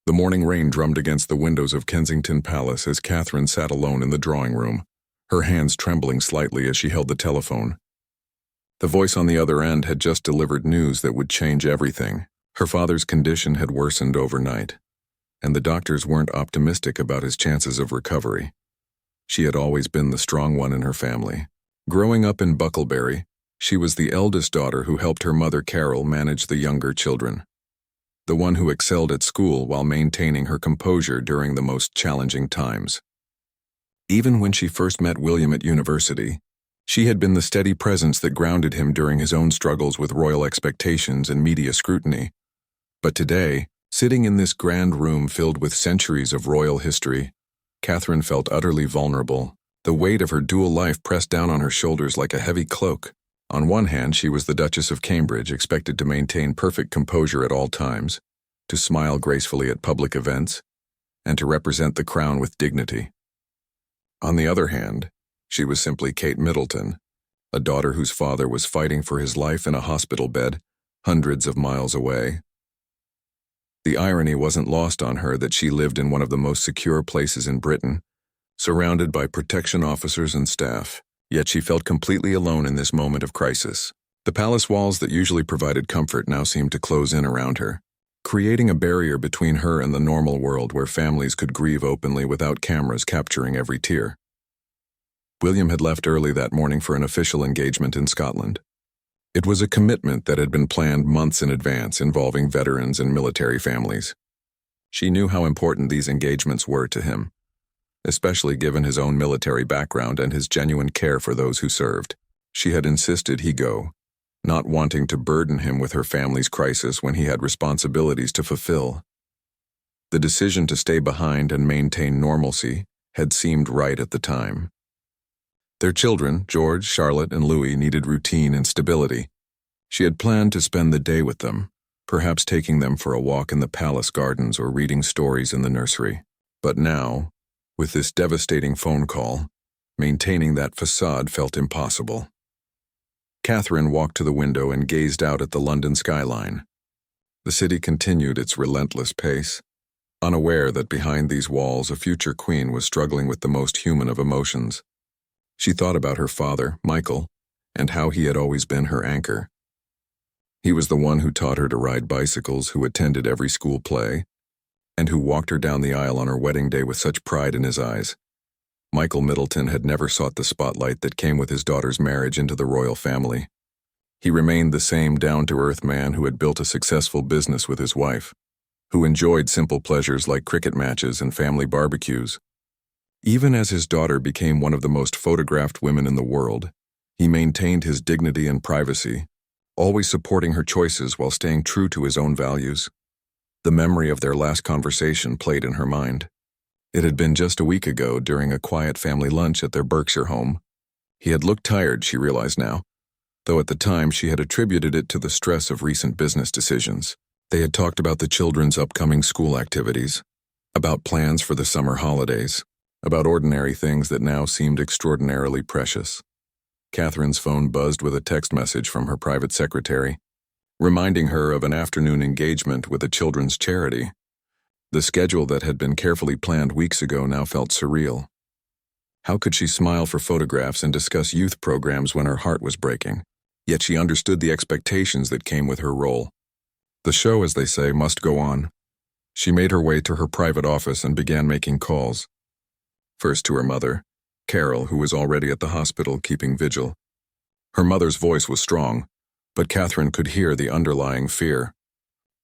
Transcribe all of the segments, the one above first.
The morning rain drummed against the windows of Kensington Palace as Catherine sat alone in the drawing room, her hands trembling slightly as she held the telephone. The voice on the other end had just delivered news that would change everything. Her father's condition had worsened overnight, and the doctors weren't optimistic about his chances of recovery. She had always been the strong one in her family. Growing up in Bucklebury, she was the eldest daughter who helped her mother Carol manage the younger children, the one who excelled at school while maintaining her composure during the most challenging times. Even when she first met William at university, she had been the steady presence that grounded him during his own struggles with royal expectations and media scrutiny. But today, sitting in this grand room filled with centuries of royal history, Catherine felt utterly vulnerable, the weight of her dual life pressed down on her shoulders like a heavy cloak. On one hand, she was the Duchess of Cambridge, expected to maintain perfect composure at all times, to smile gracefully at public events, and to represent the crown with dignity. On the other hand, she was simply Kate Middleton, a daughter whose father was fighting for his life in a hospital bed, hundreds of miles away. The irony wasn't lost on her that she lived in one of the most secure places in Britain, surrounded by protection officers and staff, yet she felt completely alone in this moment of crisis. The palace walls that usually provided comfort now seemed to close in around her, creating a barrier between her and the normal world where families could grieve openly without cameras capturing every tear. William had left early that morning for an official engagement in Scotland. It was a commitment that had been planned months in advance, involving veterans and military families. She knew how important these engagements were to him, especially given his own military background and his genuine care for those who served. She had insisted he go, not wanting to burden him with her family's crisis when he had responsibilities to fulfill. The decision to stay behind and maintain normalcy had seemed right at the time. Their children, George, Charlotte, and Louis, needed routine and stability. She had planned to spend the day with them, perhaps taking them for a walk in the palace gardens or reading stories in the nursery. But now, with this devastating phone call, maintaining that facade felt impossible. Catherine walked to the window and gazed out at the London skyline. The city continued its relentless pace, unaware that behind these walls a future queen was struggling with the most human of emotions. She thought about her father, Michael, and how he had always been her anchor. He was the one who taught her to ride bicycles, who attended every school play, and who walked her down the aisle on her wedding day with such pride in his eyes. Michael Middleton had never sought the spotlight that came with his daughter's marriage into the royal family. He remained the same down-to-earth man who had built a successful business with his wife, who enjoyed simple pleasures like cricket matches and family barbecues. Even as his daughter became one of the most photographed women in the world, he maintained his dignity and privacy, always supporting her choices while staying true to his own values. The memory of their last conversation played in her mind. It had been just a week ago during a quiet family lunch at their Berkshire home. He had looked tired, she realized now, though at the time she had attributed it to the stress of recent business decisions. They had talked about the children's upcoming school activities, about plans for the summer holidays, about ordinary things that now seemed extraordinarily precious. Catherine's phone buzzed with a text message from her private secretary, reminding her of an afternoon engagement with a children's charity. The schedule that had been carefully planned weeks ago now felt surreal. How could she smile for photographs and discuss youth programs when her heart was breaking? Yet she understood the expectations that came with her role. The show, as they say, must go on. She made her way to her private office and began making calls. First to her mother, Carol, who was already at the hospital keeping vigil. Her mother's voice was strong, but Catherine could hear the underlying fear.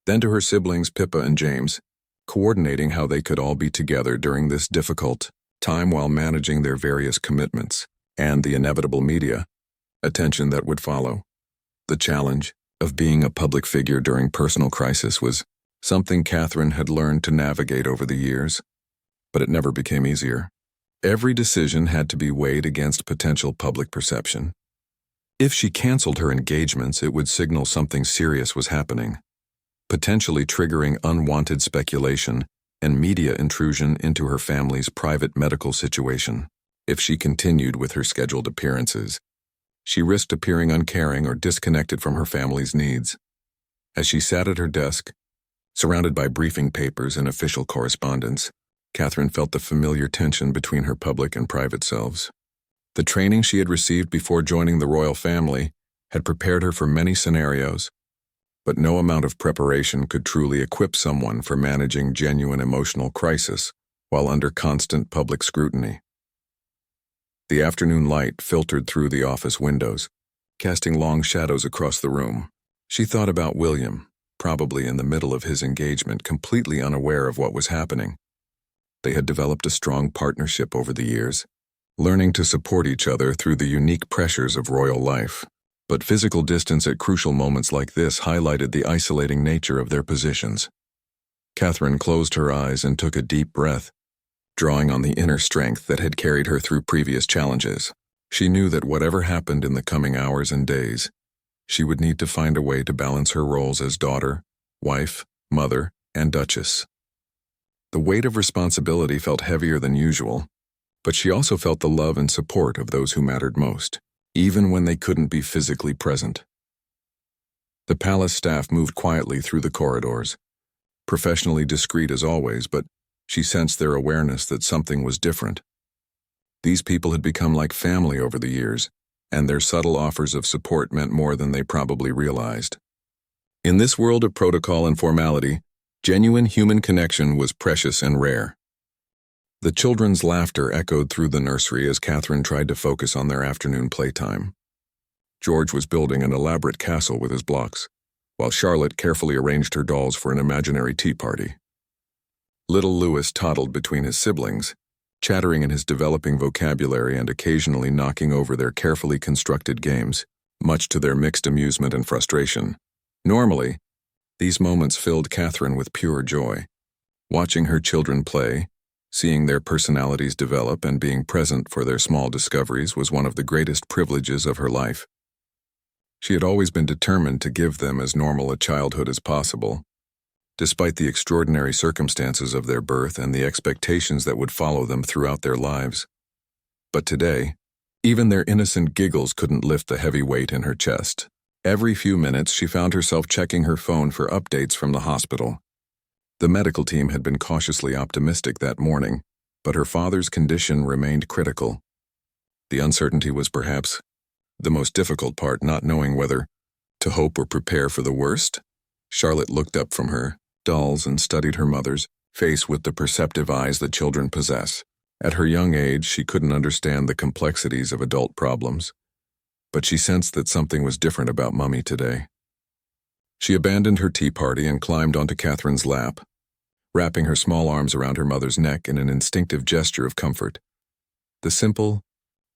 Then to her siblings Pippa and James, coordinating how they could all be together during this difficult time while managing their various commitments, and the inevitable media attention that would follow. The challenge of being a public figure during personal crisis was something Catherine had learned to navigate over the years, but it never became easier. Every decision had to be weighed against potential public perception. If she canceled her engagements, it would signal something serious was happening, potentially triggering unwanted speculation and media intrusion into her family's private medical situation. If she continued with her scheduled appearances, she risked appearing uncaring or disconnected from her family's needs. As she sat at her desk, Surrounded by briefing papers and official correspondence, Catherine felt the familiar tension between her public and private selves. The training she had received before joining the royal family had prepared her for many scenarios, but no amount of preparation could truly equip someone for managing genuine emotional crisis while under constant public scrutiny. The afternoon light filtered through the office windows, casting long shadows across the room. She thought about William, probably in the middle of his engagement, completely unaware of what was happening. They had developed a strong partnership over the years, learning to support each other through the unique pressures of royal life. But physical distance at crucial moments like this highlighted the isolating nature of their positions. Catherine closed her eyes and took a deep breath, drawing on the inner strength that had carried her through previous challenges. She knew that whatever happened in the coming hours and days, she would need to find a way to balance her roles as daughter, wife, mother, and duchess. The weight of responsibility felt heavier than usual, but she also felt the love and support of those who mattered most, even when they couldn't be physically present. The palace staff moved quietly through the corridors, professionally discreet as always, but she sensed their awareness that something was different. These people had become like family over the years, and their subtle offers of support meant more than they probably realized. In this world of protocol and formality, genuine human connection was precious and rare. The children's laughter echoed through the nursery as Catherine tried to focus on their afternoon playtime. George was building an elaborate castle with his blocks, while Charlotte carefully arranged her dolls for an imaginary tea party. Little Louis toddled between his siblings, chattering in his developing vocabulary and occasionally knocking over their carefully constructed games, much to their mixed amusement and frustration. Normally, these moments filled Catherine with pure joy. Watching her children play, seeing their personalities develop, and being present for their small discoveries was one of the greatest privileges of her life. She had always been determined to give them as normal a childhood as possible, despite the extraordinary circumstances of their birth and the expectations that would follow them throughout their lives. But today, even their innocent giggles couldn't lift the heavy weight in her chest. Every few minutes, she found herself checking her phone for updates from the hospital. The medical team had been cautiously optimistic that morning, but her father's condition remained critical. The uncertainty was perhaps the most difficult part, not knowing whether to hope or prepare for the worst. Charlotte looked up from her dolls and studied her mother's face with the perceptive eyes that children possess. At her young age, she couldn't understand the complexities of adult problems, but she sensed that something was different about Mummy today. She abandoned her tea party and climbed onto Catherine's lap, wrapping her small arms around her mother's neck in an instinctive gesture of comfort. The simple,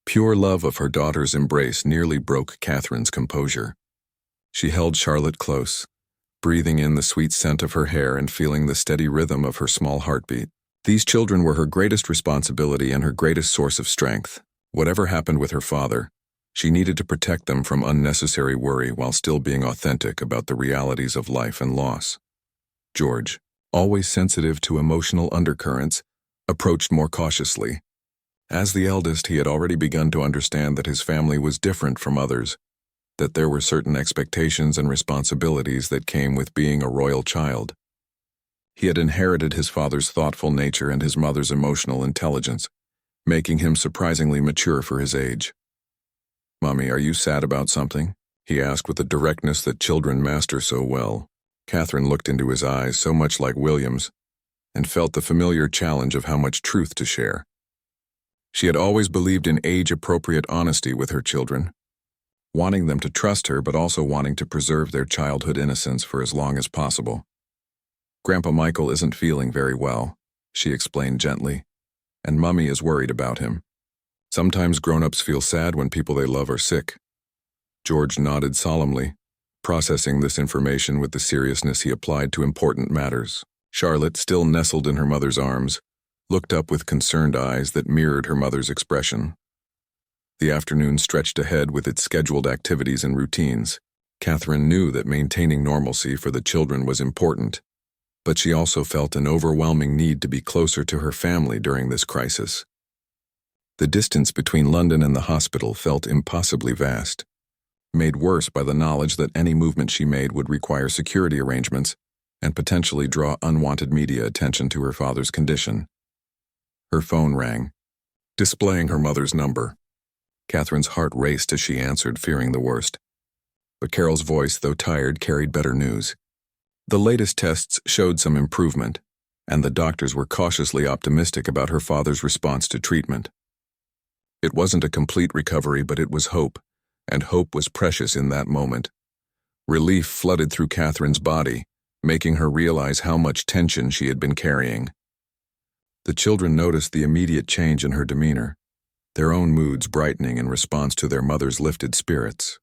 pure love of her daughter's embrace nearly broke Catherine's composure. She held Charlotte close, breathing in the sweet scent of her hair and feeling the steady rhythm of her small heartbeat. These children were her greatest responsibility and her greatest source of strength. Whatever happened with her father, she needed to protect them from unnecessary worry while still being authentic about the realities of life and loss. George, always sensitive to emotional undercurrents, approached more cautiously. As the eldest, he had already begun to understand that his family was different from others, that there were certain expectations and responsibilities that came with being a royal child. He had inherited his father's thoughtful nature and his mother's emotional intelligence, making him surprisingly mature for his age. "Mommy, are you sad about something?" he asked with the directness that children master so well. Catherine looked into his eyes, so much like William's, and felt the familiar challenge of how much truth to share. She had always believed in age-appropriate honesty with her children, wanting them to trust her but also wanting to preserve their childhood innocence for as long as possible. "Grandpa Michael isn't feeling very well," she explained gently, "and Mummy is worried about him. Sometimes grown-ups feel sad when people they love are sick." George nodded solemnly, processing this information with the seriousness he applied to important matters. Charlotte, still nestled in her mother's arms, looked up with concerned eyes that mirrored her mother's expression. The afternoon stretched ahead with its scheduled activities and routines. Catherine knew that maintaining normalcy for the children was important, but she also felt an overwhelming need to be closer to her family during this crisis. The distance between London and the hospital felt impossibly vast, made worse by the knowledge that any movement she made would require security arrangements and potentially draw unwanted media attention to her father's condition. Her phone rang, displaying her mother's number. Catherine's heart raced as she answered, fearing the worst. But Carol's voice, though tired, carried better news. The latest tests showed some improvement, and the doctors were cautiously optimistic about her father's response to treatment. It wasn't a complete recovery, but it was hope, and hope was precious in that moment. Relief flooded through Catherine's body, making her realize how much tension she had been carrying. The children noticed the immediate change in her demeanor, their own moods brightening in response to their mother's lifted spirits.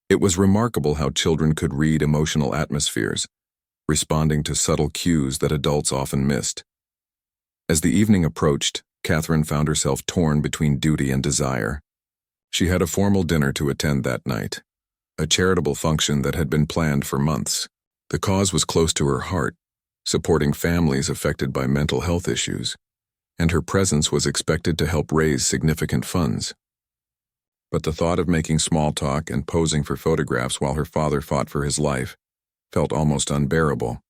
It was remarkable how children could read emotional atmospheres, responding to subtle cues that adults often missed. As the evening approached, Catherine found herself torn between duty and desire. She had a formal dinner to attend that night, a charitable function that had been planned for months. The cause was close to her heart, supporting families affected by mental health issues, and her presence was expected to help raise significant funds. But the thought of making small talk and posing for photographs while her father fought for his life felt almost unbearable.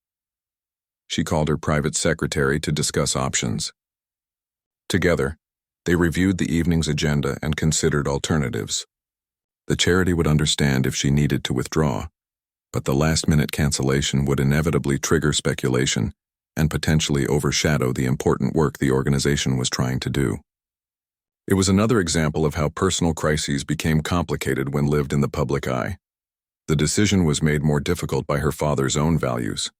She called her private secretary to discuss options. Together, they reviewed the evening's agenda and considered alternatives. The charity would understand if she needed to withdraw, but the last-minute cancellation would inevitably trigger speculation and potentially overshadow the important work the organization was trying to do. It was another example of how personal crises became complicated when lived in the public eye. The decision was made more difficult by her father's own values.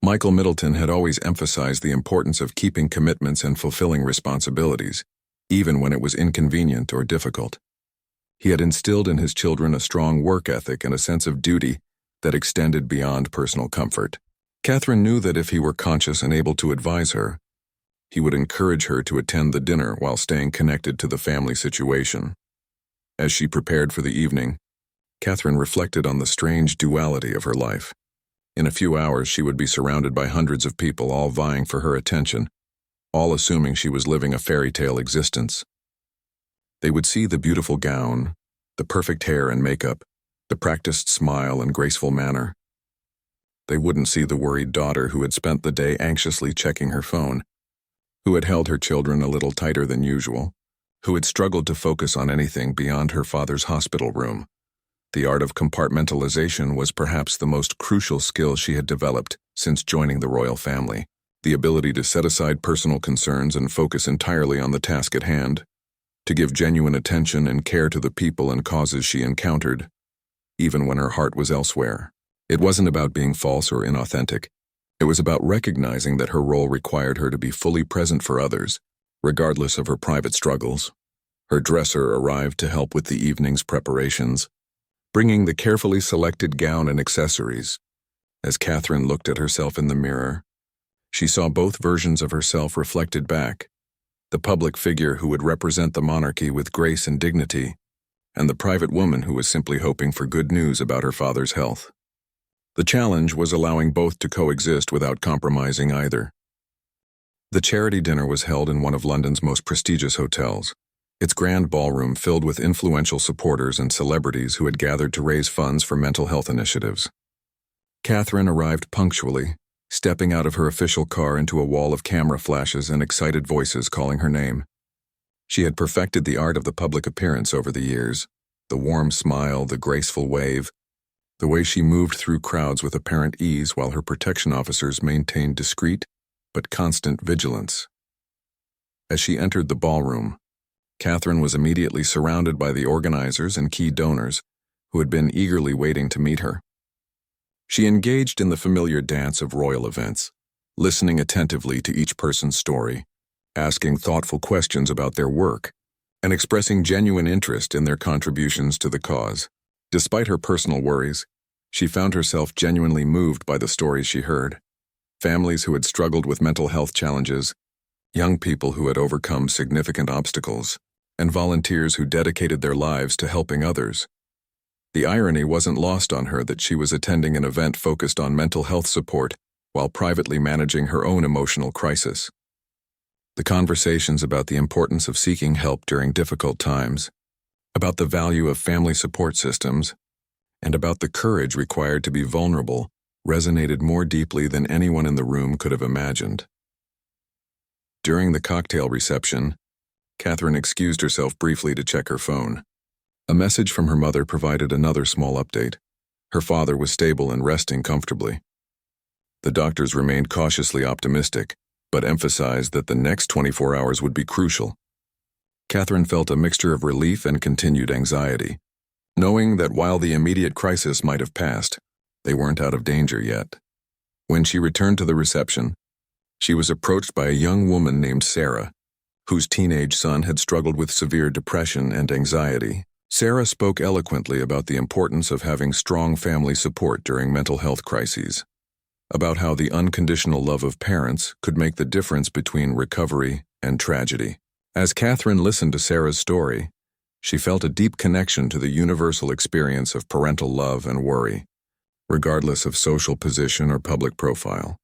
Michael Middleton had always emphasized the importance of keeping commitments and fulfilling responsibilities, even when it was inconvenient or difficult. He had instilled in his children a strong work ethic and a sense of duty that extended beyond personal comfort. Catherine knew that if he were conscious and able to advise her, he would encourage her to attend the dinner while staying connected to the family situation. As she prepared for the evening, Catherine reflected on the strange duality of her life. In a few hours, she would be surrounded by hundreds of people, all vying for her attention, all assuming she was living a fairy tale existence. They would see the beautiful gown, the perfect hair and makeup, the practiced smile and graceful manner. They wouldn't see the worried daughter who had spent the day anxiously checking her phone, who had held her children a little tighter than usual, who had struggled to focus on anything beyond her father's hospital room. The art of compartmentalization was perhaps the most crucial skill she had developed since joining the royal family, the ability to set aside personal concerns and focus entirely on the task at hand, to give genuine attention and care to the people and causes she encountered, even when her heart was elsewhere. It wasn't about being false or inauthentic. It was about recognizing that her role required her to be fully present for others, regardless of her private struggles. Her dresser arrived to help with the evening's preparations, bringing the carefully selected gown and accessories. As Catherine looked at herself in the mirror, she saw both versions of herself reflected back, the public figure who would represent the monarchy with grace and dignity, and the private woman who was simply hoping for good news about her father's health. The challenge was allowing both to coexist without compromising either. The charity dinner was held in one of London's most prestigious hotels, its grand ballroom filled with influential supporters and celebrities who had gathered to raise funds for mental health initiatives. Catherine arrived punctually, stepping out of her official car into a wall of camera flashes and excited voices calling her name. She had perfected the art of the public appearance over the years, the warm smile, the graceful wave, the way she moved through crowds with apparent ease while her protection officers maintained discreet but constant vigilance. As she entered the ballroom, Catherine was immediately surrounded by the organizers and key donors who had been eagerly waiting to meet her. She engaged in the familiar dance of royal events, listening attentively to each person's story, asking thoughtful questions about their work, and expressing genuine interest in their contributions to the cause. Despite her personal worries, she found herself genuinely moved by the stories she heard. Families who had struggled with mental health challenges, young people who had overcome significant obstacles, and volunteers who dedicated their lives to helping others. The irony wasn't lost on her that she was attending an event focused on mental health support while privately managing her own emotional crisis. The conversations about the importance of seeking help during difficult times, about the value of family support systems, and about the courage required to be vulnerable resonated more deeply than anyone in the room could have imagined. During the cocktail reception, Catherine excused herself briefly to check her phone. A message from her mother provided another small update. Her father was stable and resting comfortably. The doctors remained cautiously optimistic, but emphasized that the next 24 hours would be crucial. Catherine felt a mixture of relief and continued anxiety, knowing that while the immediate crisis might have passed, they weren't out of danger yet. When she returned to the reception, she was approached by a young woman named Sarah, whose teenage son had struggled with severe depression and anxiety. Sarah spoke eloquently about the importance of having strong family support during mental health crises, about how the unconditional love of parents could make the difference between recovery and tragedy. As Catherine listened to Sarah's story, she felt a deep connection to the universal experience of parental love and worry, regardless of social position or public profile.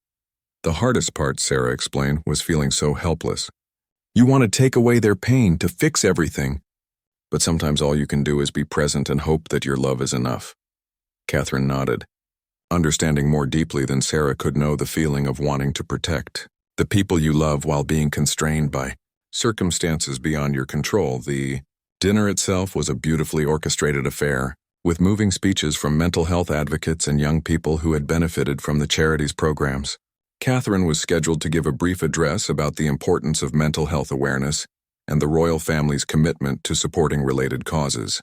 The hardest part, Sarah explained, was feeling so helpless. You want to take away their pain, to fix everything, but sometimes all you can do is be present and hope that your love is enough. Catherine nodded, understanding more deeply than Sarah could know the feeling of wanting to protect the people you love while being constrained by circumstances beyond your control. The dinner itself was a beautifully orchestrated affair, with moving speeches from mental health advocates and young people who had benefited from the charity's programs. Catherine was scheduled to give a brief address about the importance of mental health awareness and the royal family's commitment to supporting related causes.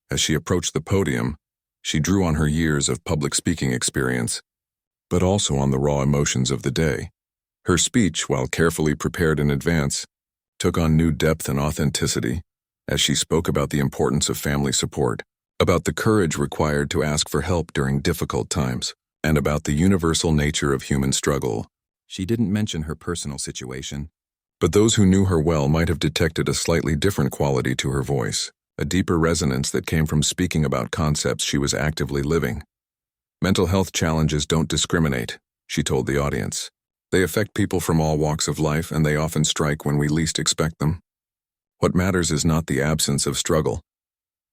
As she approached the podium, she drew on her years of public speaking experience, but also on the raw emotions of the day. Her speech, while carefully prepared in advance, took on new depth and authenticity as she spoke about the importance of family support, about the courage required to ask for help during difficult times, and about the universal nature of human struggle. She didn't mention her personal situation, but those who knew her well might have detected a slightly different quality to her voice, a deeper resonance that came from speaking about concepts she was actively living. Mental health challenges don't discriminate, she told the audience. They affect people from all walks of life, and they often strike when we least expect them. What matters is not the absence of struggle,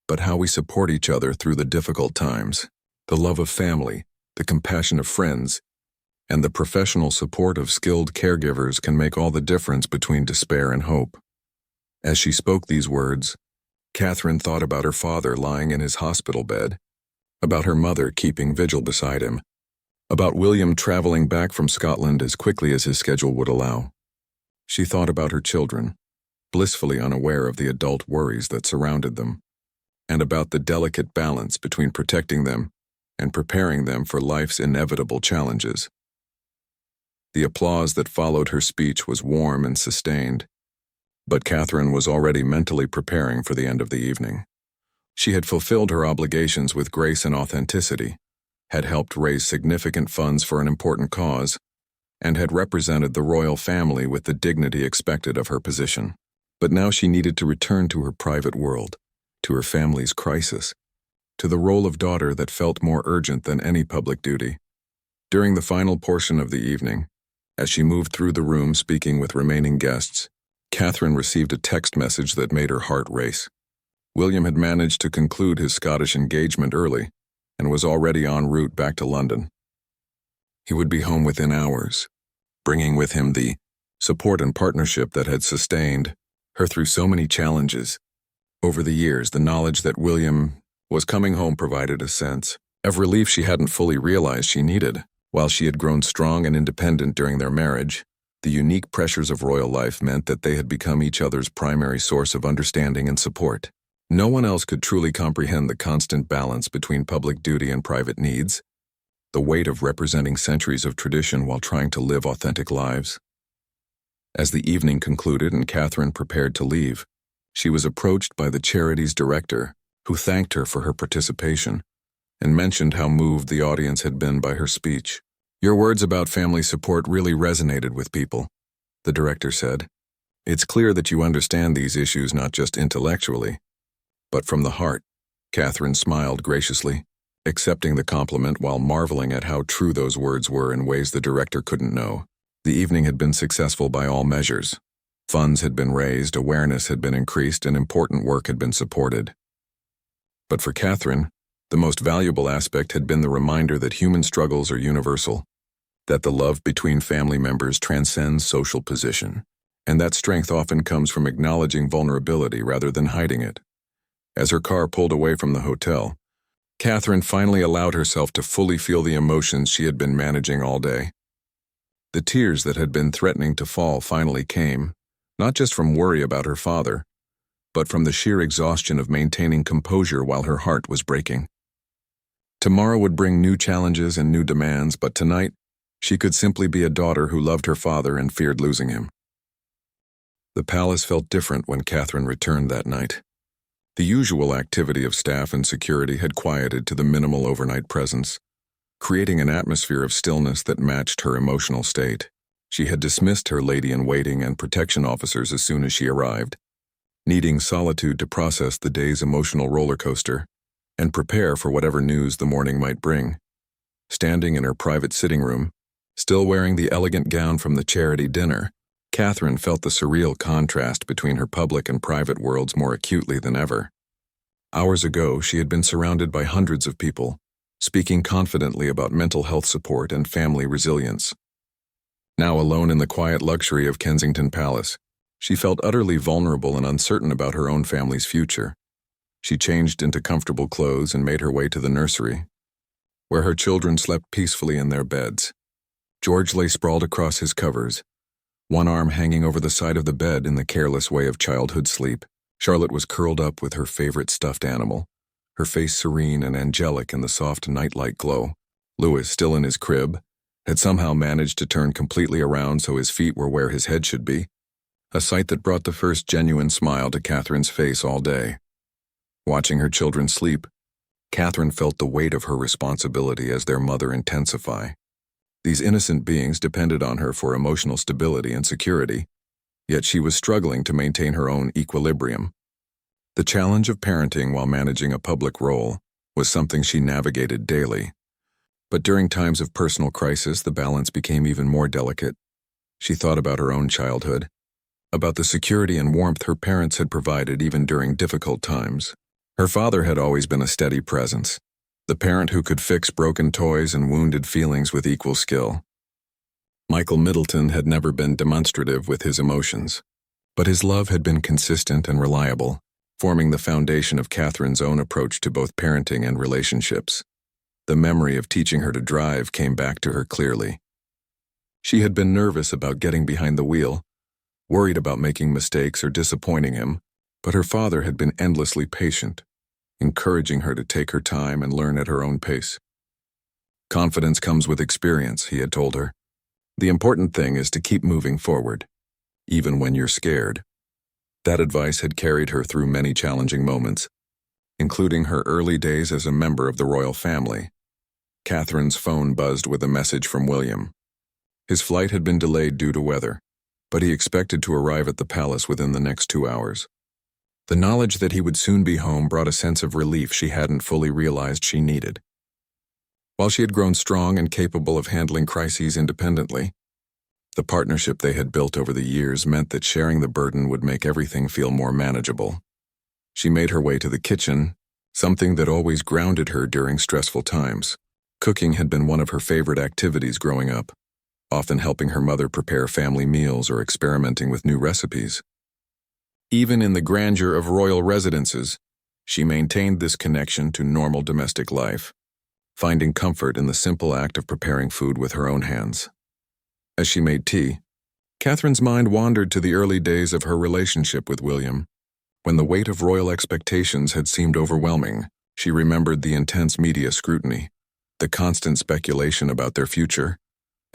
but how we support each other through the difficult times. The love of family, the compassion of friends, and the professional support of skilled caregivers can make all the difference between despair and hope. As she spoke these words, Catherine thought about her father lying in his hospital bed, about her mother keeping vigil beside him, about William traveling back from Scotland as quickly as his schedule would allow. She thought about her children, blissfully unaware of the adult worries that surrounded them, and about the delicate balance between protecting them and preparing them for life's inevitable challenges. The applause that followed her speech was warm and sustained, but Catherine was already mentally preparing for the end of the evening. She had fulfilled her obligations with grace and authenticity, had helped raise significant funds for an important cause, and had represented the royal family with the dignity expected of her position. But now she needed to return to her private world, to her family's crisis, to the role of daughter that felt more urgent than any public duty. During the final portion of the evening, as she moved through the room speaking with remaining guests, Catherine received a text message that made her heart race. William had managed to conclude his Scottish engagement early and was already en route back to London. He would be home within hours, bringing with him the support and partnership that had sustained her through so many challenges. Over the years, the knowledge that William was coming home provided a sense of relief she hadn't fully realized she needed. While she had grown strong and independent during their marriage, the unique pressures of royal life meant that they had become each other's primary source of understanding and support. No one else could truly comprehend the constant balance between public duty and private needs, the weight of representing centuries of tradition while trying to live authentic lives. As the evening concluded and Catherine prepared to leave, she was approached by the charity's director, who thanked her for her participation and mentioned how moved the audience had been by her speech. "Your words about family support really resonated with people," the director said. "It's clear that you understand these issues not just intellectually, but from the heart." Catherine smiled graciously, accepting the compliment while marveling at how true those words were in ways the director couldn't know. The evening had been successful by all measures. Funds had been raised, awareness had been increased, and important work had been supported. But for Catherine, The most valuable aspect had been the reminder that human struggles are universal, that the love between family members transcends social position, and that strength often comes from acknowledging vulnerability rather than hiding it. As her car pulled away from the hotel, Catherine finally allowed herself to fully feel the emotions she had been managing all day. The tears that had been threatening to fall finally came, not just from worry about her father, but from the sheer exhaustion of maintaining composure while her heart was breaking. Tomorrow would bring new challenges and new demands, but tonight, she could simply be a daughter who loved her father and feared losing him. The palace felt different when Catherine returned that night. The usual activity of staff and security had quieted to the minimal overnight presence, creating an atmosphere of stillness that matched her emotional state. She had dismissed her lady-in-waiting and protection officers as soon as she arrived, needing solitude to process the day's emotional roller coaster and prepare for whatever news the morning might bring. Standing in her private sitting room, still wearing the elegant gown from the charity dinner, Catherine felt the surreal contrast between her public and private worlds more acutely than ever. Hours ago, she had been surrounded by hundreds of people, speaking confidently about mental health support and family resilience. Now alone in the quiet luxury of Kensington Palace, she felt utterly vulnerable and uncertain about her own family's future. She changed into comfortable clothes and made her way to the nursery, where her children slept peacefully in their beds. George lay sprawled across his covers, one arm hanging over the side of the bed in the careless way of childhood sleep. Charlotte was curled up with her favorite stuffed animal, her face serene and angelic in the soft nightlight glow. Louis, still in his crib, had somehow managed to turn completely around so his feet were where his head should be, a sight that brought the first genuine smile to Catherine's face all day. Watching her children sleep, Catherine felt the weight of her responsibility as their mother intensify. These innocent beings depended on her for emotional stability and security, yet she was struggling to maintain her own equilibrium. The challenge of parenting while managing a public role was something she navigated daily. But during times of personal crisis, the balance became even more delicate. She thought about her own childhood, about the security and warmth her parents had provided even during difficult times. Her father had always been a steady presence, the parent who could fix broken toys and wounded feelings with equal skill. Michael Middleton had never been demonstrative with his emotions, but his love had been consistent and reliable, forming the foundation of Catherine's own approach to both parenting and relationships. The memory of teaching her to drive came back to her clearly. She had been nervous about getting behind the wheel, worried about making mistakes or disappointing him, but her father had been endlessly patient, encouraging her to take her time and learn at her own pace. Confidence comes with experience, he had told her. The important thing is to keep moving forward, even when you're scared. That advice had carried her through many challenging moments, including her early days as a member of the royal family. Catherine's phone buzzed with a message from William. His flight had been delayed due to weather, but he expected to arrive at the palace within the next 2 hours. The knowledge that he would soon be home brought a sense of relief she hadn't fully realized she needed. While she had grown strong and capable of handling crises independently, the partnership they had built over the years meant that sharing the burden would make everything feel more manageable. She made her way to the kitchen, something that always grounded her during stressful times. Cooking had been one of her favorite activities growing up, often helping her mother prepare family meals or experimenting with new recipes. Even in the grandeur of royal residences, she maintained this connection to normal domestic life, finding comfort in the simple act of preparing food with her own hands. As she made tea, Catherine's mind wandered to the early days of her relationship with William. When the weight of royal expectations had seemed overwhelming, she remembered the intense media scrutiny, the constant speculation about their future,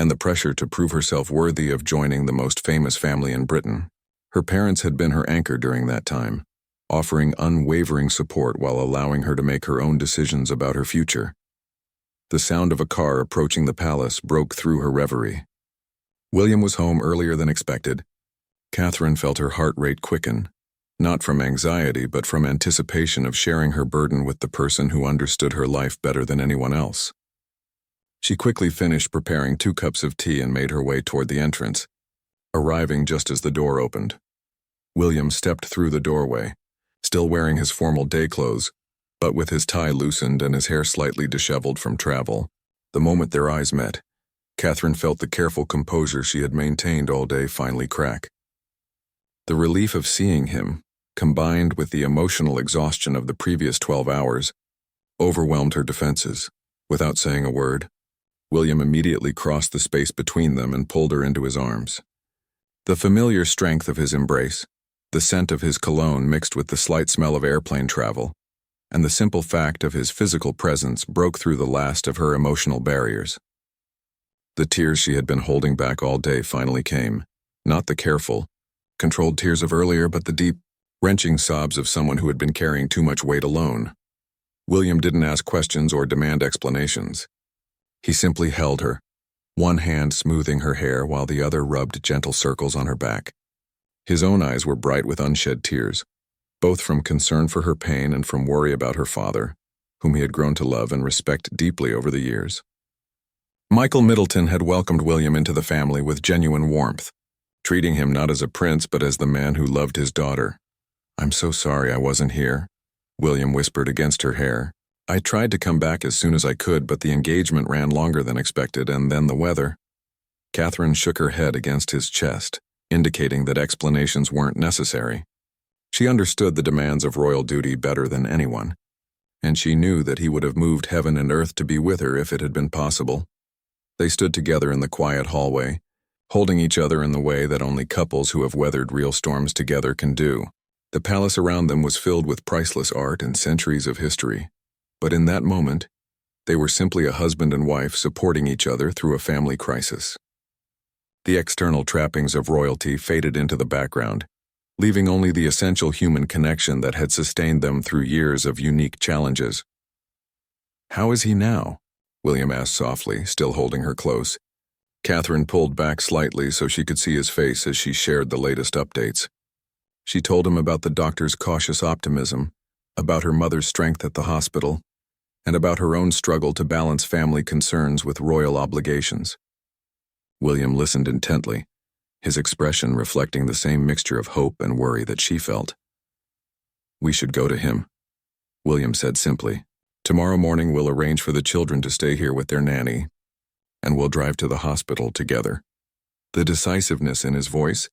and the pressure to prove herself worthy of joining the most famous family in Britain. Her parents had been her anchor during that time, offering unwavering support while allowing her to make her own decisions about her future. The sound of a car approaching the palace broke through her reverie. William was home earlier than expected. Catherine felt her heart rate quicken, not from anxiety but from anticipation of sharing her burden with the person who understood her life better than anyone else. She quickly finished preparing 2 cups of tea and made her way toward the entrance, arriving just as the door opened. William stepped through the doorway, still wearing his formal day clothes, but with his tie loosened and his hair slightly disheveled from travel. The moment their eyes met, Catherine felt the careful composure she had maintained all day finally crack. The relief of seeing him, combined with the emotional exhaustion of the previous 12 hours, overwhelmed her defenses. Without saying a word, William immediately crossed the space between them and pulled her into his arms. The familiar strength of his embrace, the scent of his cologne mixed with the slight smell of airplane travel, and the simple fact of his physical presence broke through the last of her emotional barriers. The tears she had been holding back all day finally came, not the careful, controlled tears of earlier, but the deep, wrenching sobs of someone who had been carrying too much weight alone. William didn't ask questions or demand explanations. He simply held her, one hand smoothing her hair while the other rubbed gentle circles on her back. His own eyes were bright with unshed tears, both from concern for her pain and from worry about her father, whom he had grown to love and respect deeply over the years. Michael Middleton had welcomed William into the family with genuine warmth, treating him not as a prince but as the man who loved his daughter. "I'm so sorry I wasn't here," William whispered against her hair. "I tried to come back as soon as I could, but the engagement ran longer than expected, and then the weather." Catherine shook her head against his chest, indicating that explanations weren't necessary. She understood the demands of royal duty better than anyone, and she knew that he would have moved heaven and earth to be with her if it had been possible. They stood together in the quiet hallway, holding each other in the way that only couples who have weathered real storms together can do. The palace around them was filled with priceless art and centuries of history, but in that moment, they were simply a husband and wife supporting each other through a family crisis. The external trappings of royalty faded into the background, leaving only the essential human connection that had sustained them through years of unique challenges. "How is he now?" William asked softly, still holding her close. Catherine pulled back slightly so she could see his face as she shared the latest updates. She told him about the doctor's cautious optimism, about her mother's strength at the hospital, and about her own struggle to balance family concerns with royal obligations. William listened intently, his expression reflecting the same mixture of hope and worry that she felt. "We should go to him," William said simply. "Tomorrow morning we'll arrange for the children to stay here with their nanny, and we'll drive to the hospital together." The decisiveness in his voice,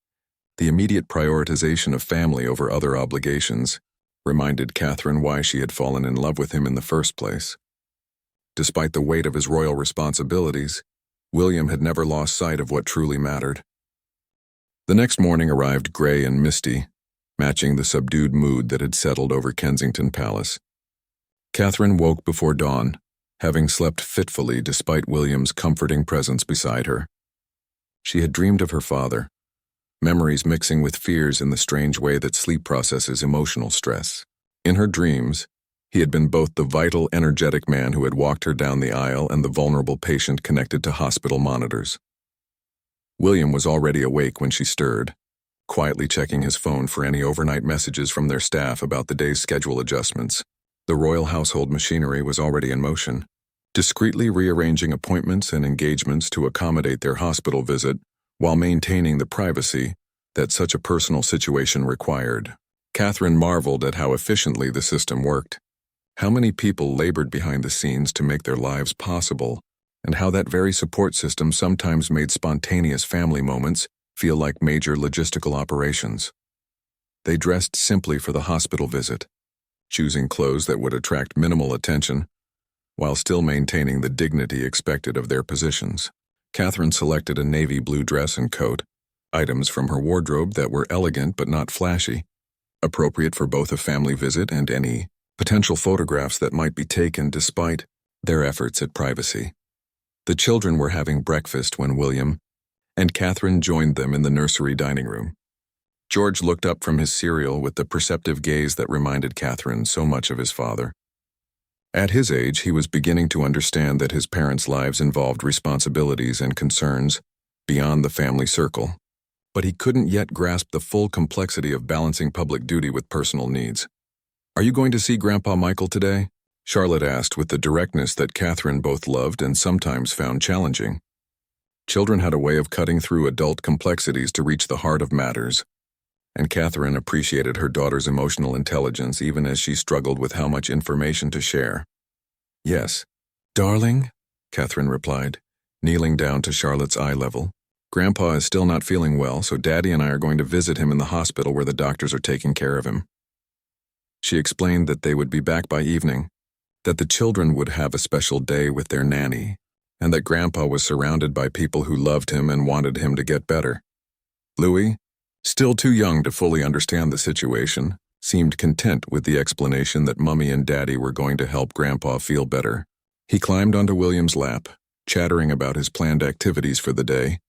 the immediate prioritization of family over other obligations, reminded Catherine why she had fallen in love with him in the first place. Despite the weight of his royal responsibilities, William had never lost sight of what truly mattered. The next morning arrived gray and misty, matching the subdued mood that had settled over Kensington Palace. Catherine woke before dawn, having slept fitfully despite William's comforting presence beside her. She had dreamed of her father, memories mixing with fears in the strange way that sleep processes emotional stress. In her dreams, he had been both the vital, energetic man who had walked her down the aisle and the vulnerable patient connected to hospital monitors. William was already awake when she stirred, quietly checking his phone for any overnight messages from their staff about the day's schedule adjustments. The royal household machinery was already in motion, discreetly rearranging appointments and engagements to accommodate their hospital visit while maintaining the privacy that such a personal situation required. Catherine marveled at how efficiently the system worked, how many people labored behind the scenes to make their lives possible, and how that very support system sometimes made spontaneous family moments feel like major logistical operations. They dressed simply for the hospital visit, choosing clothes that would attract minimal attention, while still maintaining the dignity expected of their positions. Catherine selected a navy blue dress and coat, items from her wardrobe that were elegant but not flashy, appropriate for both a family visit and any potential photographs that might be taken despite their efforts at privacy. The children were having breakfast when William and Catherine joined them in the nursery dining room. George looked up from his cereal with the perceptive gaze that reminded Catherine so much of his father. At his age, he was beginning to understand that his parents' lives involved responsibilities and concerns beyond the family circle, but he couldn't yet grasp the full complexity of balancing public duty with personal needs. "Are you going to see Grandpa Michael today?" Charlotte asked with the directness that Catherine both loved and sometimes found challenging. Children had a way of cutting through adult complexities to reach the heart of matters, and Catherine appreciated her daughter's emotional intelligence even as she struggled with how much information to share. "Yes, darling," Catherine replied, kneeling down to Charlotte's eye level. "Grandpa is still not feeling well, so Daddy and I are going to visit him in the hospital where the doctors are taking care of him." She explained that they would be back by evening, that the children would have a special day with their nanny, and that Grandpa was surrounded by people who loved him and wanted him to get better. Louis, still too young to fully understand the situation, seemed content with the explanation that Mummy and Daddy were going to help Grandpa feel better. He climbed onto William's lap, chattering about his planned activities for the day,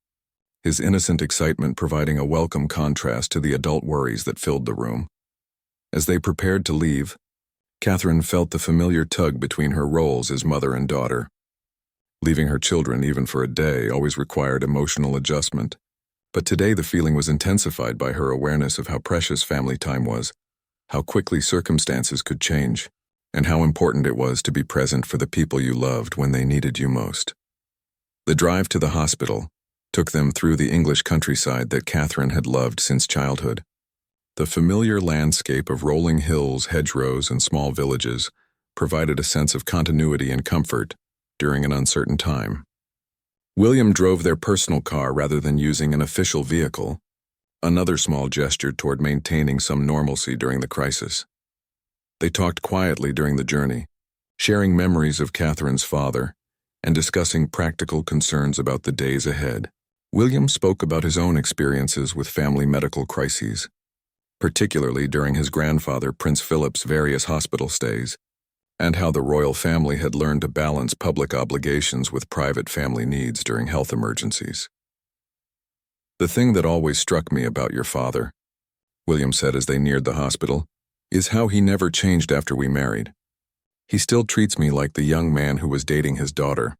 his innocent excitement providing a welcome contrast to the adult worries that filled the room. As they prepared to leave, Catherine felt the familiar tug between her roles as mother and daughter. Leaving her children even for a day always required emotional adjustment, but today the feeling was intensified by her awareness of how precious family time was, how quickly circumstances could change, and how important it was to be present for the people you loved when they needed you most. The drive to the hospital took them through the English countryside that Catherine had loved since childhood. The familiar landscape of rolling hills, hedgerows, and small villages provided a sense of continuity and comfort during an uncertain time. William drove their personal car rather than using an official vehicle, another small gesture toward maintaining some normalcy during the crisis. They talked quietly during the journey, sharing memories of Catherine's father and discussing practical concerns about the days ahead. William spoke about his own experiences with family medical crises, particularly during his grandfather Prince Philip's various hospital stays, and how the royal family had learned to balance public obligations with private family needs during health emergencies. "The thing that always struck me about your father," William said as they neared the hospital, "is how he never changed after we married. He still treats me like the young man who was dating his daughter,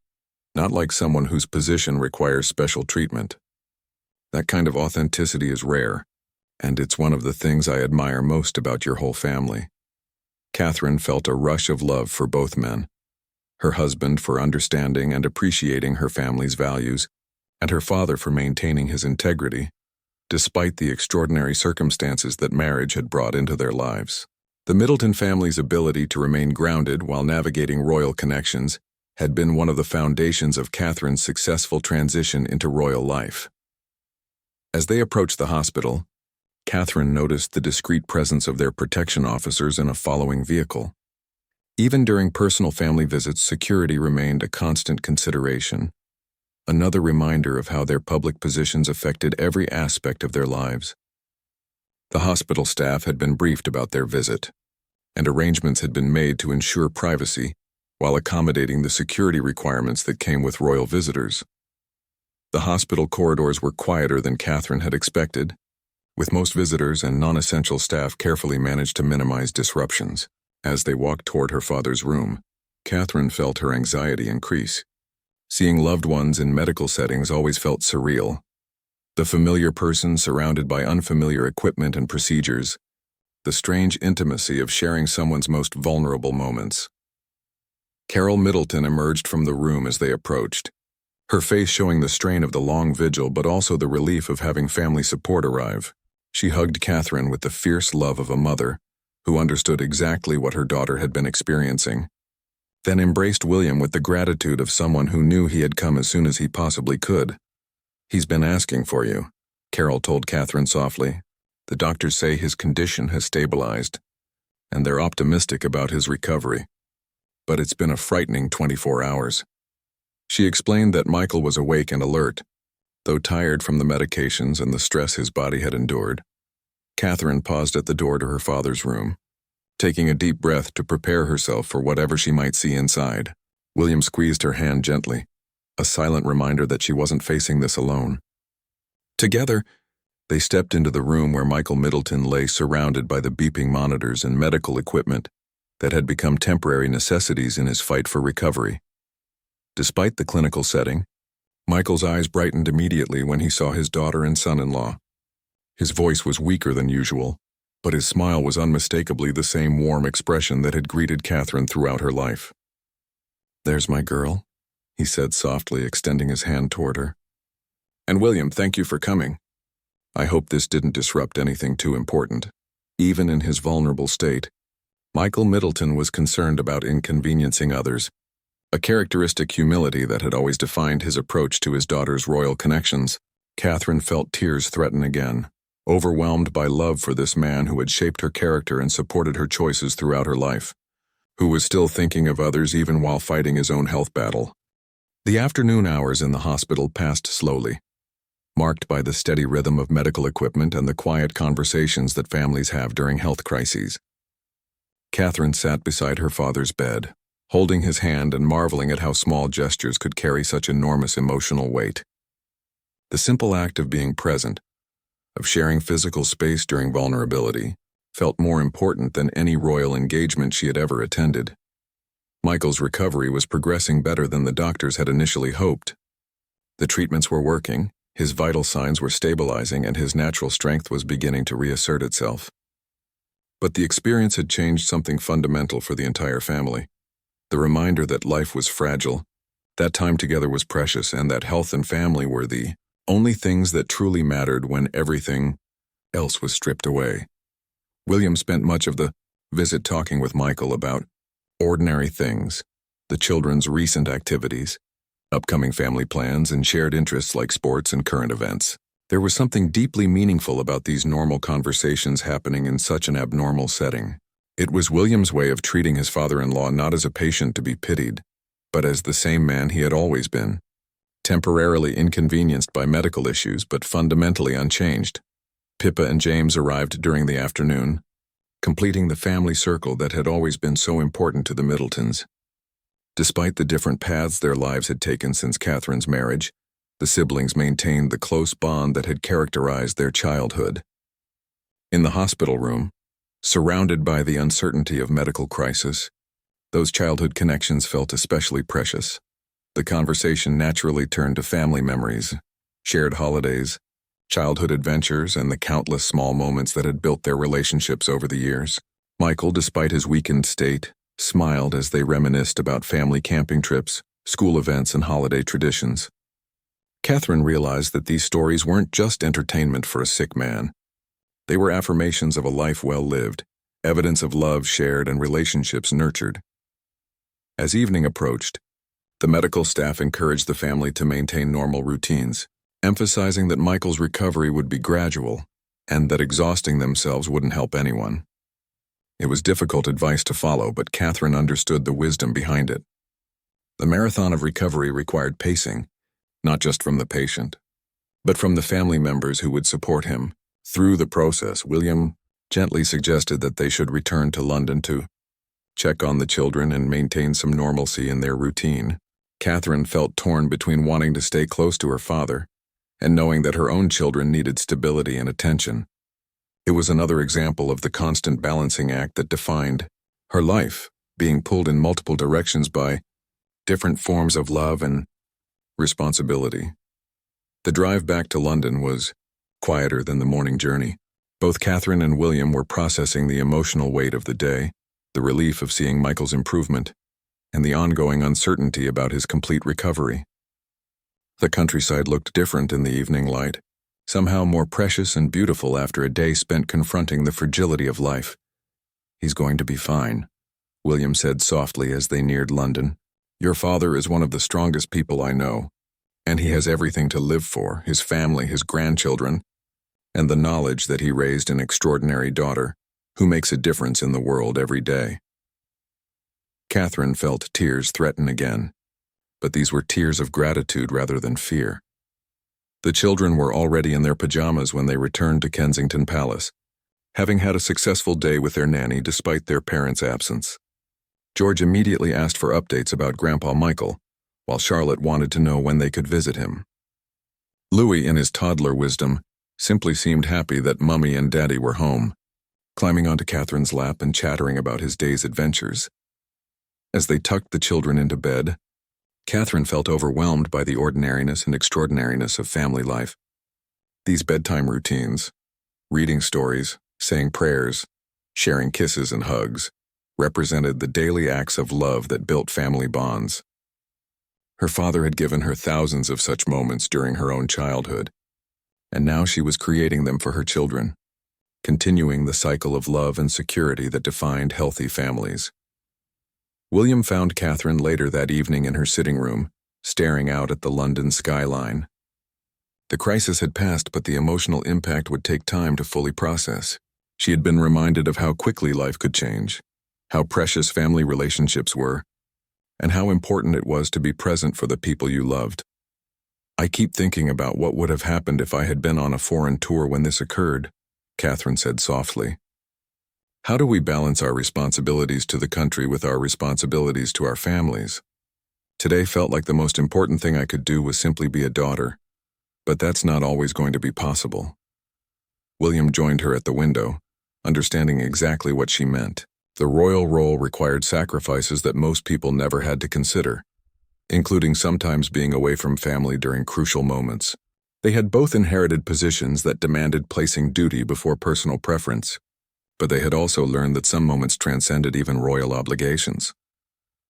not like someone whose position requires special treatment. That kind of authenticity is rare, and it's one of the things I admire most about your whole family." Catherine felt a rush of love for both men, her husband for understanding and appreciating her family's values, and her father for maintaining his integrity, despite the extraordinary circumstances that marriage had brought into their lives. The Middleton family's ability to remain grounded while navigating royal connections had been one of the foundations of Catherine's successful transition into royal life. As they approached the hospital, Catherine noticed the discreet presence of their protection officers in a following vehicle. Even during personal family visits, security remained a constant consideration, another reminder of how their public positions affected every aspect of their lives. The hospital staff had been briefed about their visit, and arrangements had been made to ensure privacy while accommodating the security requirements that came with royal visitors. The hospital corridors were quieter than Catherine had expected, with most visitors and non-essential staff carefully managed to minimize disruptions. As they walked toward her father's room, Catherine felt her anxiety increase. Seeing loved ones in medical settings always felt surreal. The familiar person surrounded by unfamiliar equipment and procedures, the strange intimacy of sharing someone's most vulnerable moments. Carol Middleton emerged from the room as they approached, her face showing the strain of the long vigil but also the relief of having family support arrive. She hugged Catherine with the fierce love of a mother who understood exactly what her daughter had been experiencing, then embraced William with the gratitude of someone who knew he had come as soon as he possibly could. "He's been asking for you," Carol told Catherine softly. "The doctors say his condition has stabilized, and they're optimistic about his recovery. But it's been a frightening 24 hours. She explained that Michael was awake and alert, though tired from the medications and the stress his body had endured. Catherine paused at the door to her father's room, taking a deep breath to prepare herself for whatever she might see inside. William squeezed her hand gently, a silent reminder that she wasn't facing this alone. Together, they stepped into the room where Michael Middleton lay surrounded by the beeping monitors and medical equipment that had become temporary necessities in his fight for recovery. Despite the clinical setting, Michael's eyes brightened immediately when he saw his daughter and son-in-law. His voice was weaker than usual, but his smile was unmistakably the same warm expression that had greeted Catherine throughout her life. "There's my girl," he said softly, extending his hand toward her. "And William, thank you for coming. I hope this didn't disrupt anything too important. Even in his vulnerable state, Michael Middleton was concerned about inconveniencing others, a characteristic humility that had always defined his approach to his daughter's royal connections. Catherine felt tears threaten again, overwhelmed by love for this man who had shaped her character and supported her choices throughout her life, who was still thinking of others even while fighting his own health battle. The afternoon hours in the hospital passed slowly, marked by the steady rhythm of medical equipment and the quiet conversations that families have during health crises. Catherine sat beside her father's bed, holding his hand and marveling at how small gestures could carry such enormous emotional weight. The simple act of being present, of sharing physical space during vulnerability, felt more important than any royal engagement she had ever attended. Michael's recovery was progressing better than the doctors had initially hoped. The treatments were working, his vital signs were stabilizing, and his natural strength was beginning to reassert itself. But the experience had changed something fundamental for the entire family. The reminder that life was fragile, that time together was precious, and that health and family were the only things that truly mattered when everything else was stripped away. William spent much of the visit talking with Michael about ordinary things, the children's recent activities, upcoming family plans, and shared interests like sports and current events. There was something deeply meaningful about these normal conversations happening in such an abnormal setting. It was William's way of treating his father-in-law not as a patient to be pitied, but as the same man he had always been, temporarily inconvenienced by medical issues but fundamentally unchanged. Pippa and James arrived during the afternoon, completing the family circle that had always been so important to the Middletons. Despite the different paths their lives had taken since Catherine's marriage, the siblings maintained the close bond that had characterized their childhood. In the hospital room, surrounded by the uncertainty of medical crisis, those childhood connections felt especially precious. The conversation naturally turned to family memories, shared holidays, childhood adventures, and the countless small moments that had built their relationships over the years. Michael, despite his weakened state, smiled as they reminisced about family camping trips, school events, and holiday traditions. Catherine realized that these stories weren't just entertainment for a sick man. They were affirmations of a life well lived, evidence of love shared and relationships nurtured. As evening approached, the medical staff encouraged the family to maintain normal routines, emphasizing that Michael's recovery would be gradual and that exhausting themselves wouldn't help anyone. It was difficult advice to follow, but Catherine understood the wisdom behind it. The marathon of recovery required pacing, not just from the patient, but from the family members who would support him. Through the process, William gently suggested that they should return to London to check on the children and maintain some normalcy in their routine. Catherine felt torn between wanting to stay close to her father and knowing that her own children needed stability and attention. It was another example of the constant balancing act that defined her life, being pulled in multiple directions by different forms of love and responsibility. The drive back to London was quieter than the morning journey. Both Catherine and William were processing the emotional weight of the day, the relief of seeing Michael's improvement, and the ongoing uncertainty about his complete recovery. The countryside looked different in the evening light, somehow more precious and beautiful after a day spent confronting the fragility of life. "He's going to be fine," William said softly as they neared London. "Your father is one of the strongest people I know, and he has everything to live for, his family, his grandchildren, and the knowledge that he raised an extraordinary daughter who makes a difference in the world every day." Catherine felt tears threaten again, but these were tears of gratitude rather than fear. The children were already in their pajamas when they returned to Kensington Palace, having had a successful day with their nanny despite their parents' absence. George immediately asked for updates about Grandpa Michael, while Charlotte wanted to know when they could visit him. Louis, in his toddler wisdom, simply seemed happy that Mummy and Daddy were home, climbing onto Catherine's lap and chattering about his day's adventures. As they tucked the children into bed, Catherine felt overwhelmed by the ordinariness and extraordinariness of family life. These bedtime routines, reading stories, saying prayers, sharing kisses and hugs, represented the daily acts of love that built family bonds. Her father had given her thousands of such moments during her own childhood, and now she was creating them for her children, continuing the cycle of love and security that defined healthy families. William found Catherine later that evening in her sitting room, staring out at the London skyline. The crisis had passed, but the emotional impact would take time to fully process. She had been reminded of how quickly life could change, how precious family relationships were, and how important it was to be present for the people you loved. "I keep thinking about what would have happened if I had been on a foreign tour when this occurred," Catherine said softly. "How do we balance our responsibilities to the country with our responsibilities to our families? Today felt like the most important thing I could do was simply be a daughter, but that's not always going to be possible." William joined her at the window, understanding exactly what she meant. The royal role required sacrifices that most people never had to consider, including sometimes being away from family during crucial moments. They had both inherited positions that demanded placing duty before personal preference, but they had also learned that some moments transcended even royal obligations.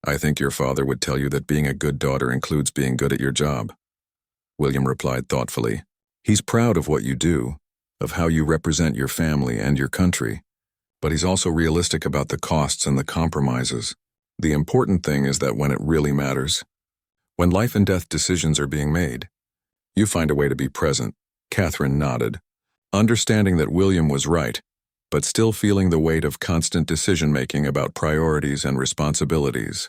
"I think your father would tell you that being a good daughter includes being good at your job," William replied thoughtfully. "He's proud of what you do, of how you represent your family and your country, but he's also realistic about the costs and the compromises. The important thing is that when it really matters, when life and death decisions are being made, you find a way to be present." Catherine nodded, understanding that William was right, but still feeling the weight of constant decision-making about priorities and responsibilities.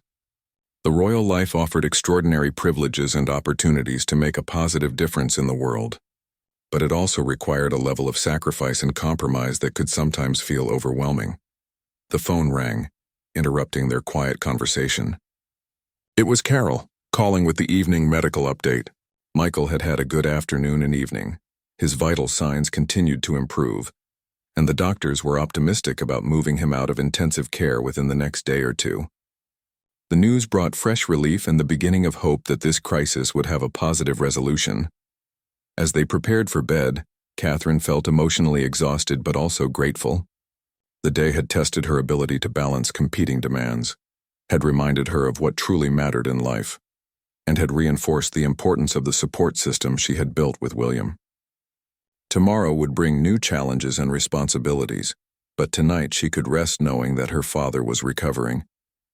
The royal life offered extraordinary privileges and opportunities to make a positive difference in the world, but it also required a level of sacrifice and compromise that could sometimes feel overwhelming. The phone rang, interrupting their quiet conversation. It was Carol, calling with the evening medical update. Michael had had a good afternoon and evening. His vital signs continued to improve, and the doctors were optimistic about moving him out of intensive care within the next day or two. The news brought fresh relief and the beginning of hope that this crisis would have a positive resolution. As they prepared for bed, Catherine felt emotionally exhausted but also grateful. The day had tested her ability to balance competing demands, had reminded her of what truly mattered in life, and had reinforced the importance of the support system she had built with William. Tomorrow would bring new challenges and responsibilities, but tonight she could rest knowing that her father was recovering,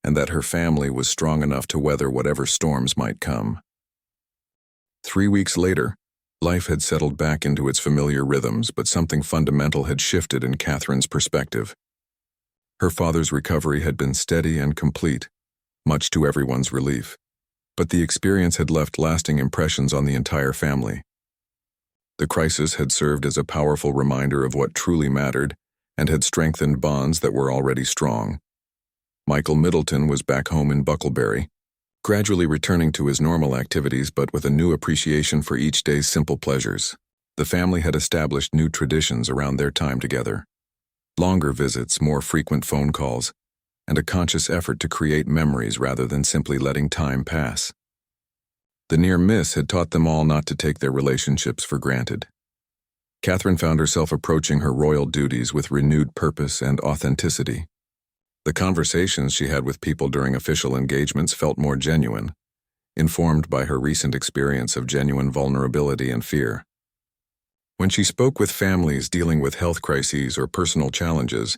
and that her family was strong enough to weather whatever storms might come. 3 weeks later, life had settled back into its familiar rhythms, but something fundamental had shifted in Catherine's perspective. Her father's recovery had been steady and complete, much to everyone's relief, but the experience had left lasting impressions on the entire family. The crisis had served as a powerful reminder of what truly mattered and had strengthened bonds that were already strong. Michael Middleton was back home in Bucklebury, gradually returning to his normal activities but with a new appreciation for each day's simple pleasures. The family had established new traditions around their time together. Longer visits, more frequent phone calls, and a conscious effort to create memories rather than simply letting time pass. The near miss had taught them all not to take their relationships for granted. Catherine found herself approaching her royal duties with renewed purpose and authenticity. The conversations she had with people during official engagements felt more genuine, informed by her recent experience of genuine vulnerability and fear. When she spoke with families dealing with health crises or personal challenges,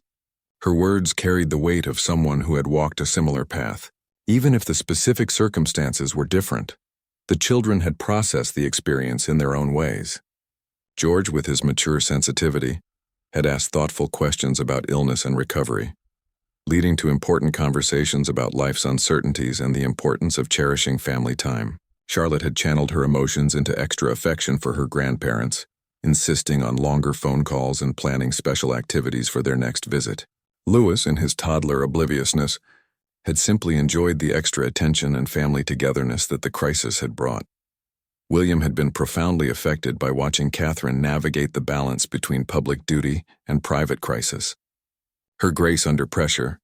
her words carried the weight of someone who had walked a similar path. Even if the specific circumstances were different, the children had processed the experience in their own ways. George, with his mature sensitivity, had asked thoughtful questions about illness and recovery, leading to important conversations about life's uncertainties and the importance of cherishing family time. Charlotte had channeled her emotions into extra affection for her grandparents, insisting on longer phone calls and planning special activities for their next visit. Louis, in his toddler obliviousness, had simply enjoyed the extra attention and family togetherness that the crisis had brought. William had been profoundly affected by watching Catherine navigate the balance between public duty and private crisis. Her grace under pressure,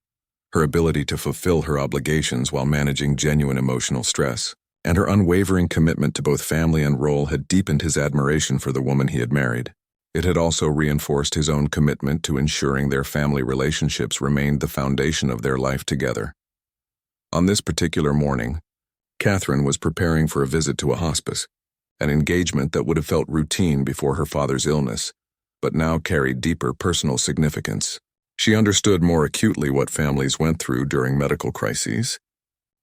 her ability to fulfill her obligations while managing genuine emotional stress, and her unwavering commitment to both family and role had deepened his admiration for the woman he had married. It had also reinforced his own commitment to ensuring their family relationships remained the foundation of their life together. On this particular morning, Catherine was preparing for a visit to a hospice, an engagement that would have felt routine before her father's illness, but now carried deeper personal significance. She understood more acutely what families went through during medical crises,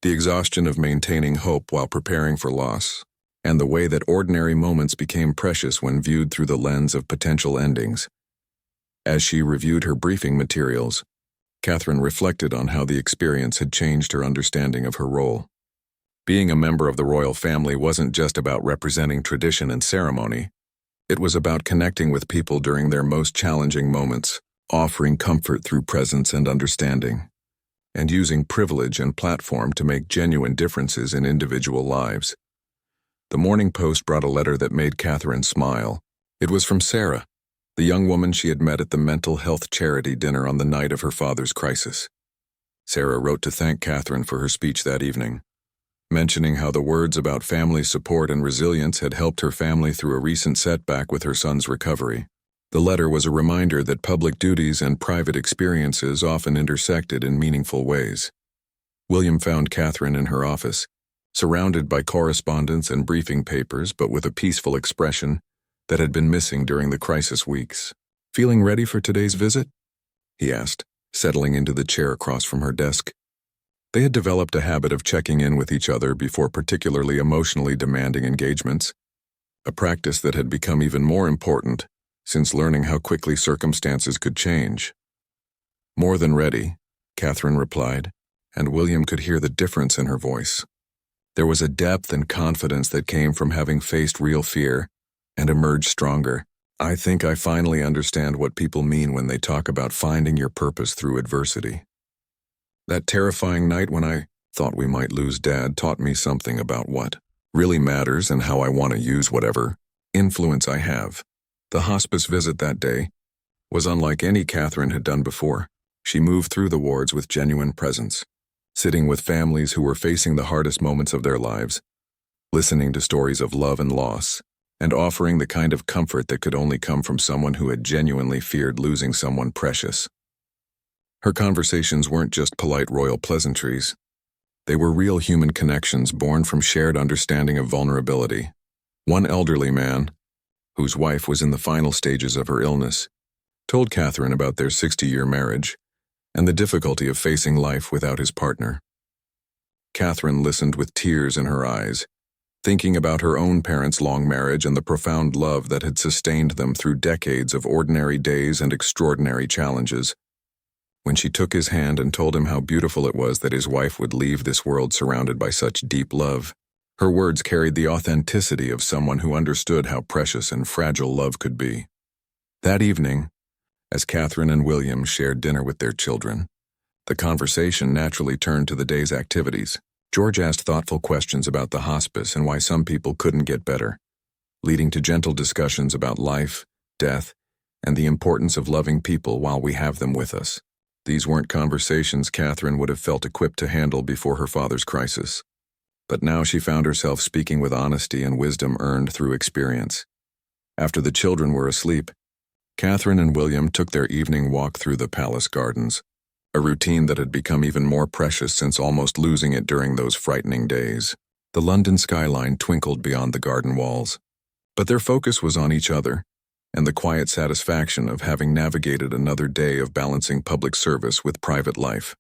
the exhaustion of maintaining hope while preparing for loss, and the way that ordinary moments became precious when viewed through the lens of potential endings. As she reviewed her briefing materials, Catherine reflected on how the experience had changed her understanding of her role. Being a member of the royal family wasn't just about representing tradition and ceremony. It was about connecting with people during their most challenging moments, offering comfort through presence and understanding, and using privilege and platform to make genuine differences in individual lives. The morning post brought a letter that made Catherine smile. It was from Sarah, the young woman she had met at the mental health charity dinner on the night of her father's crisis. Sarah wrote to thank Catherine for her speech that evening, mentioning how the words about family support and resilience had helped her family through a recent setback with her son's recovery. The letter was a reminder that public duties and private experiences often intersected in meaningful ways. William found Catherine in her office, surrounded by correspondence and briefing papers, but with a peaceful expression that had been missing during the crisis weeks. "Feeling ready for today's visit?" he asked, settling into the chair across from her desk. They had developed a habit of checking in with each other before particularly emotionally demanding engagements, a practice that had become even more important since learning how quickly circumstances could change. "More than ready," Catherine replied, and William could hear the difference in her voice. There was a depth and confidence that came from having faced real fear and emerged stronger. "I think I finally understand what people mean when they talk about finding your purpose through adversity. That terrifying night when I thought we might lose Dad taught me something about what really matters and how I want to use whatever influence I have." The hospice visit that day was unlike any Catherine had done before. She moved through the wards with genuine presence, sitting with families who were facing the hardest moments of their lives, listening to stories of love and loss, and offering the kind of comfort that could only come from someone who had genuinely feared losing someone precious. Her conversations weren't just polite royal pleasantries. They were real human connections born from shared understanding of vulnerability. One elderly man, whose wife was in the final stages of her illness, told Catherine about their 60-year marriage and the difficulty of facing life without his partner. Catherine listened with tears in her eyes, thinking about her own parents' long marriage and the profound love that had sustained them through decades of ordinary days and extraordinary challenges. When she took his hand and told him how beautiful it was that his wife would leave this world surrounded by such deep love, her words carried the authenticity of someone who understood how precious and fragile love could be. That evening, as Catherine and William shared dinner with their children, the conversation naturally turned to the day's activities. George asked thoughtful questions about the hospice and why some people couldn't get better, leading to gentle discussions about life, death, and the importance of loving people while we have them with us. These weren't conversations Catherine would have felt equipped to handle before her father's crisis. But now she found herself speaking with honesty and wisdom earned through experience. After the children were asleep, Catherine and William took their evening walk through the palace gardens, a routine that had become even more precious since almost losing it during those frightening days. The London skyline twinkled beyond the garden walls, but their focus was on each other and the quiet satisfaction of having navigated another day of balancing public service with private life.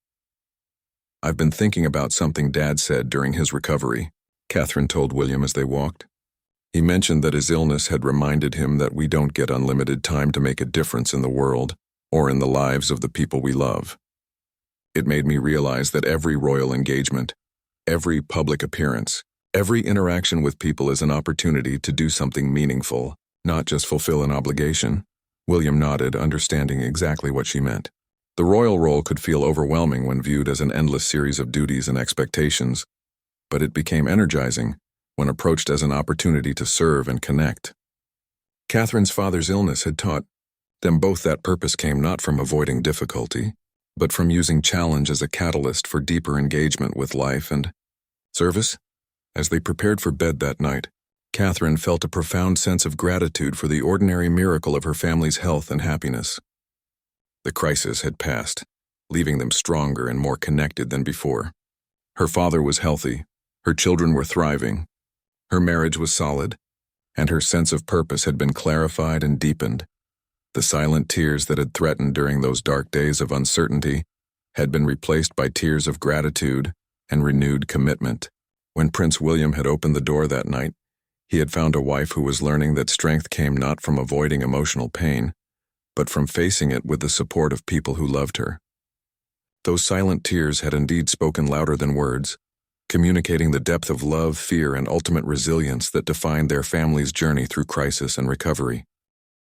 "I've been thinking about something Dad said during his recovery," Catherine told William as they walked. "He mentioned that his illness had reminded him that we don't get unlimited time to make a difference in the world or in the lives of the people we love. It made me realize that every royal engagement, every public appearance, every interaction with people is an opportunity to do something meaningful, not just fulfill an obligation." William nodded, understanding exactly what she meant. The royal role could feel overwhelming when viewed as an endless series of duties and expectations, but it became energizing when approached as an opportunity to serve and connect. Catherine's father's illness had taught them both that purpose came not from avoiding difficulty, but from using challenge as a catalyst for deeper engagement with life and service. As they prepared for bed that night, Catherine felt a profound sense of gratitude for the ordinary miracle of her family's health and happiness. The crisis had passed, leaving them stronger and more connected than before. Her father was healthy, her children were thriving, her marriage was solid, and her sense of purpose had been clarified and deepened. The silent tears that had threatened during those dark days of uncertainty had been replaced by tears of gratitude and renewed commitment. When Prince William had opened the door that night, he had found a wife who was learning that strength came not from avoiding emotional pain, but from facing it with the support of people who loved her. Those silent tears had indeed spoken louder than words, communicating the depth of love, fear, and ultimate resilience that defined their family's journey through crisis and recovery.